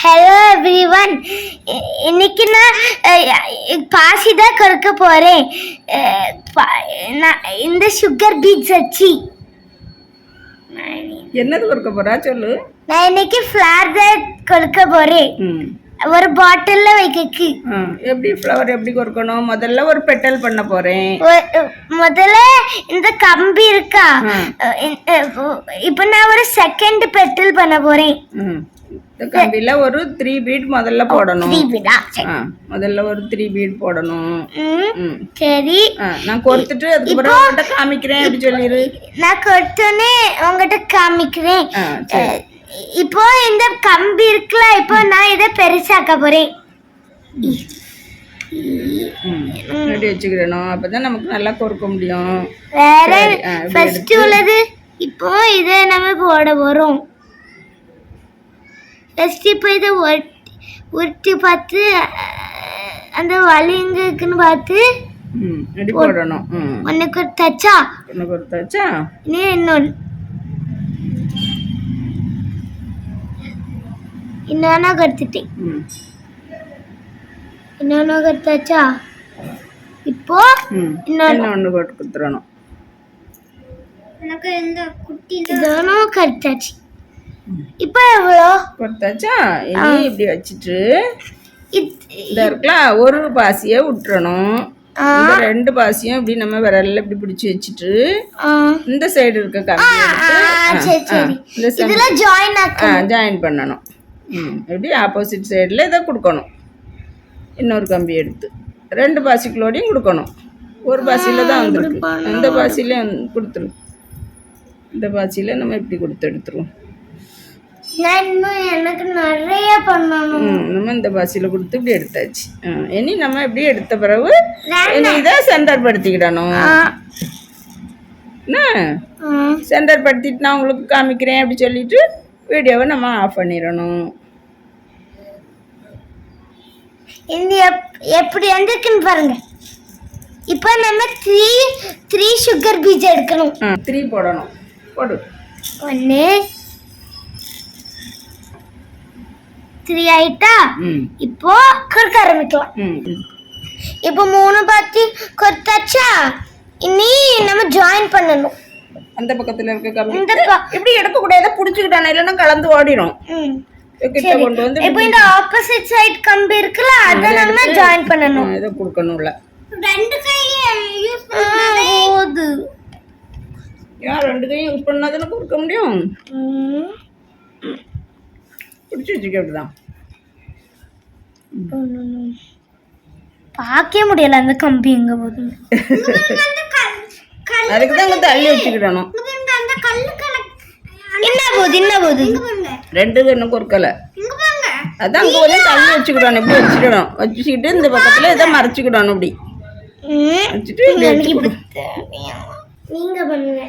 Hello everyone. இன்னைக்கு நான் பாசி தான் கொடுக்க போறேன். இந்த சுகர் பீட்ஸ் வச்சு என்னது கொடுக்க போறா சொல்லு. நான் இன்னைக்கு ஃப்ளவர் தான் கொடுக்க போறேன். ஒரு பாட்டில்ல வைக்கக்கு. எப்படி ஃப்ளவர் எப்படி கொடுக்கணும்? முதல்ல ஒரு பெட்டல் பண்ண போறேன். முதல்ல இந்த கம்பி இருக்கா, இப்போ நான் ஒரு செகண்ட் பெட்டல் பண்ண போறேன். இந்த கம்பியில ஒரு 3 பீட் முதல்ல போடணும். முதல்ல ஒரு 3 பீட் போடணும். சரி, நான் கொடுத்துட்டு அதுக்கப்புறம் உங்ககிட்ட காமிக்கிறேன் அப்படி சொல்லிரு. நான் கொடுத்தோன்னே உங்ககிட்ட காமிக்கிறேன். இப்போ இந்த கம்பி இருக்குல்ல, இப்போ நான் இதை பெருசாக்க போறேன். ரெடி வச்சுக்கிறணும், அப்பதான் நமக்கு நல்லா கொடுக்க முடியும். வேற ஃபர்ஸ்ட் உள்ளது இப்போ இதை நம்ம போட போறோம். ஃபர்ஸ்ட் இப்போ இதை உருட்டி பார்த்து அந்த வலி எங்க இருக்குன்னு பார்த்து ரெடி போடணும். ஒன்னுக்கு தச்சா நீ இன்னொன்று இன்னொன்னா கற்றுட்டேன். இன்னொன்னா கற்றாச்சா? இப்போ இன்னொன்று போட்டு கொடுத்துடணும். எனக்கு இந்த குட்டி இதெல்லாம் கற்றாச்சு. இப்போ எவ்வளோ கொடுத்தாச்சா? இனி இப்படி வச்சுட்டு இந்த இருக்கலாம் ஒரு பாசியை விட்டுறணும். இந்த 2 பாசியும் இப்படி நம்ம விரல்ல இப்படி பிடிச்சி வச்சுட்டு இந்த சைடு இருக்க கம்பி ஜாயின் பண்ணணும். எப்படி ஆப்போசிட் சைடில் இதை கொடுக்கணும். இன்னொரு கம்பி எடுத்து 2 பாசிகளோடையும் கொடுக்கணும். ஒரு பாசியில் தான் வந்துருக்கு. இந்த பாசியில கொடுத்துரும். இந்த பாசியில் நம்ம இப்படி கொடுத்து எடுத்துருவோம். எனக்கு நிறைய பண்ணணும். நம்ம இந்த பாசியில் கொடுத்து இப்படி எடுத்தாச்சு. இனி நம்ம இப்படி எடுத்த பிறகு இனி இதை சென்டர் படுத்திக்கிடணும். என்ன சென்டர் படுத்திட்டு நான் உங்களுக்கு காமிக்கிறேன் அப்படி சொல்லிட்டு வீடியோவை நம்ம ஆஃப் பண்ணிடணும். இந்த எப்படி வந்துருக்குன்னு பாருங்க. இப்போ நம்ம 3 சுகர் பீட்ஸ் எடுக்கணும். 3 போடணும். போடு. 1 3 ஆயிட்டா? இப்போ கொடுக்க ஆரம்பிக்கலாம். இப்போ 3 பாத்தி கொடுத்தாச்சா? இனி நம்ம ஜாயின் பண்ணணும். அந்த பக்கத்துல இருக்க கம்பி இப்படி எடுக்க கூடாது, புடிச்சுக்கிட்டானே இல்லைன்னா கலந்து ஓடிடும். கொண்டு வந்து இப்போ இந்த ஆப்போசிட் சைடு கம்பி இருக்குல்ல, அத நம்ம ஜாயின் பண்ணனும். இத கொடுக்கணும்ல. 2 கையை யூஸ் பண்ணாதே போது. யார் 2 கையை யூஸ் பண்ணாதானே கொடுக்க முடியும்? புடிச்சு வச்சுக்க அப்படிதான். பார்க்க முடியல அந்த கம்பி எங்க போகுது. அதுக்கு தான் இங்க தள்ளி வச்சுக்கிடணும். என்ன போகுது 2 இன்னும் கொடுக்கல. அதான் அங்கே வந்து தள்ளி வச்சுக்கிடணும். இப்படி வச்சுக்கிட்டு இந்த பக்கத்தில் இதை மறைச்சிக்கிடணும். இப்படி வச்சுட்டு நீங்க பண்ணுங்க.